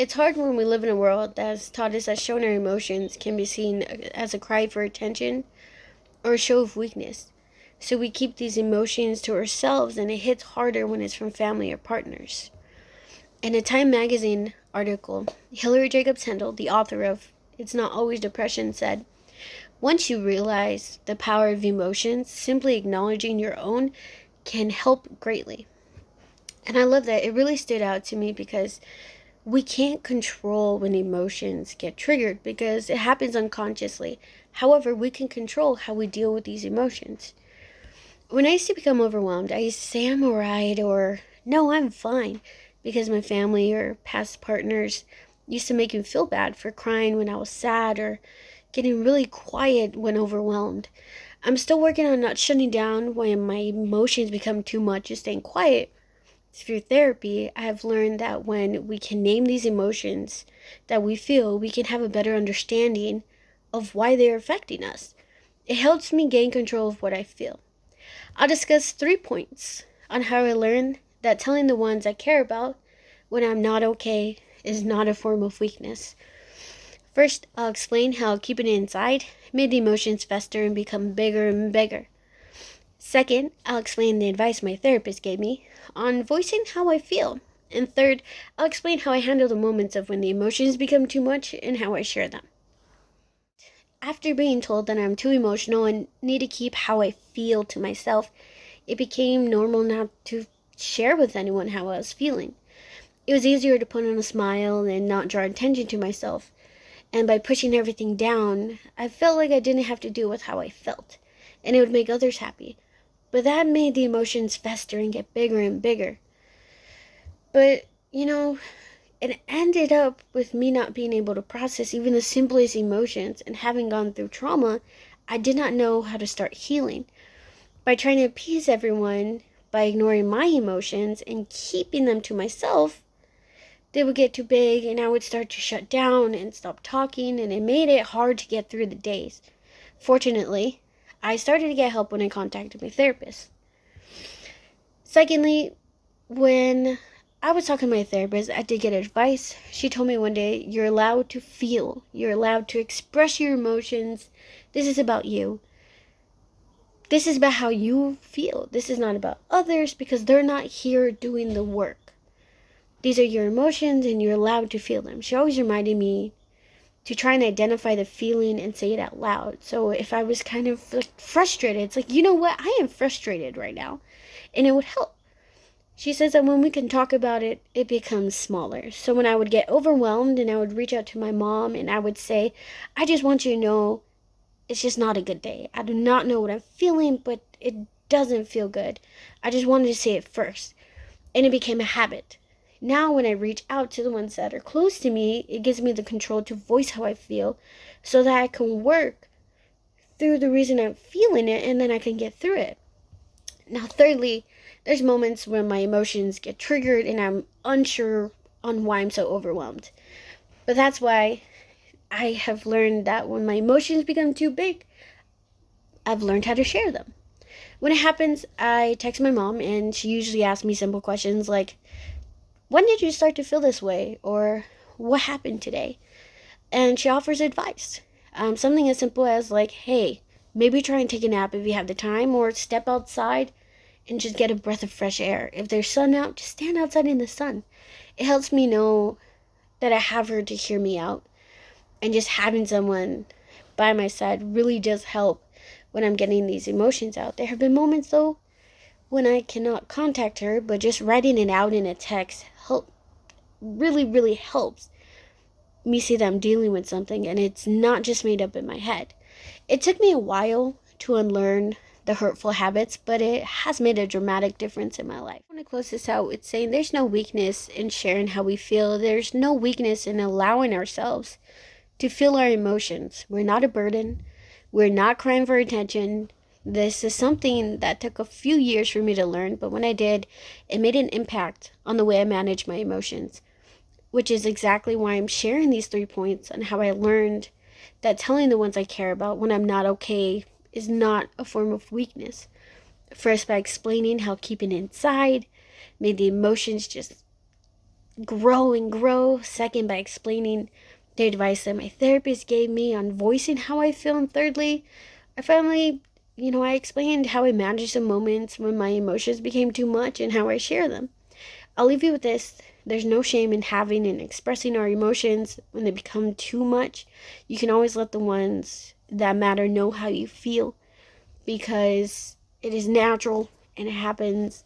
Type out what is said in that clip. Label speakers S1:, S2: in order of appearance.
S1: It's hard when we live in a world that has taught us that showing our emotions can be seen as a cry for attention or a show of weakness. So we keep these emotions to ourselves, and it hits harder when it's from family or partners. In a Time magazine article, Hillary Jacobs Hendel, the author of It's Not Always Depression, said, once you realize the power of emotions, simply acknowledging your own can help greatly. And I love that. It really stood out to me because we can't control when emotions get triggered because it happens unconsciously. However, we can control how we deal with these emotions. When I used to become overwhelmed, I used to say I'm alright or no, I'm fine because my family or past partners used to make me feel bad for crying when I was sad or getting really quiet when overwhelmed. I'm still working on not shutting down when my emotions become too much and staying quiet. Through therapy, I have learned that when we can name these emotions that we feel, we can have a better understanding of why they are affecting us. It helps me gain control of what I feel. I'll discuss 3 points on how I learned that telling the ones I care about when I'm not okay is not a form of weakness. First, I'll explain how keeping it inside made the emotions fester and become bigger and bigger. Second, I'll explain the advice my therapist gave me on voicing how I feel. And third, I'll explain how I handle the moments of when the emotions become too much and how I share them. After being told that I'm too emotional and need to keep how I feel to myself, it became normal not to share with anyone how I was feeling. It was easier to put on a smile and not draw attention to myself. And by pushing everything down, I felt like I didn't have to deal with how I felt, and it would make others happy. But that made the emotions fester and get bigger and bigger. But, it ended up with me not being able to process even the simplest emotions, and having gone through trauma, I did not know how to start healing. By trying to appease everyone, by ignoring my emotions and keeping them to myself, they would get too big and I would start to shut down and stop talking, and it made it hard to get through the days. Fortunately, I started to get help when I contacted my therapist. Secondly, when I was talking to my therapist, I did get advice. She told me one day, you're allowed to feel, you're allowed to express your emotions. This is about you. This is about how you feel. This is not about others because they're not here doing the work. These are your emotions and you're allowed to feel them. She always reminded me to try and identify the feeling and say it out loud. So if I was kind of frustrated, it's like, you know what? I am frustrated right now. And it would help. She says that when we can talk about it, it becomes smaller. So when I would get overwhelmed and I would reach out to my mom and I would say, I just want you to know it's just not a good day. I do not know what I'm feeling, but it doesn't feel good. I just wanted to say it first. And it became a habit. Now when I reach out to the ones that are close to me, it gives me the control to voice how I feel so that I can work through the reason I'm feeling it and then I can get through it. Now, thirdly, there's moments when my emotions get triggered and I'm unsure on why I'm so overwhelmed. But that's why I have learned that when my emotions become too big, I've learned how to share them. When it happens, I text my mom and she usually asks me simple questions like, when did you start to feel this way? Or what happened today? And she offers advice. Something as simple as like, hey, maybe try and take a nap if you have the time, or step outside and just get a breath of fresh air. If there's sun out, just stand outside in the sun. It helps me know that I have her to hear me out. And just having someone by my side really does help when I'm getting these emotions out. There have been moments though when I cannot contact her, but just writing it out in a text really helps me see that I'm dealing with something and it's not just made up in my head. It took me a while to unlearn the hurtful habits, but it has made a dramatic difference in my life. I want to close this out with saying there's no weakness in sharing how we feel. There's no weakness in allowing ourselves to feel our emotions. We're not a burden. We're not crying for attention. This is something that took a few years for me to learn, but when I did, it made an impact on the way I manage my emotions, which is exactly why I'm sharing these 3 points on how I learned that telling the ones I care about when I'm not okay is not a form of weakness. First, by explaining how keeping it inside made the emotions just grow and grow. Second, by explaining the advice that my therapist gave me on voicing how I feel. And thirdly, I finally, I explained how I manage the moments when my emotions became too much and how I share them. I'll leave you with this. There's no shame in having and expressing our emotions when they become too much. You can always let the ones that matter know how you feel, because it is natural and it happens.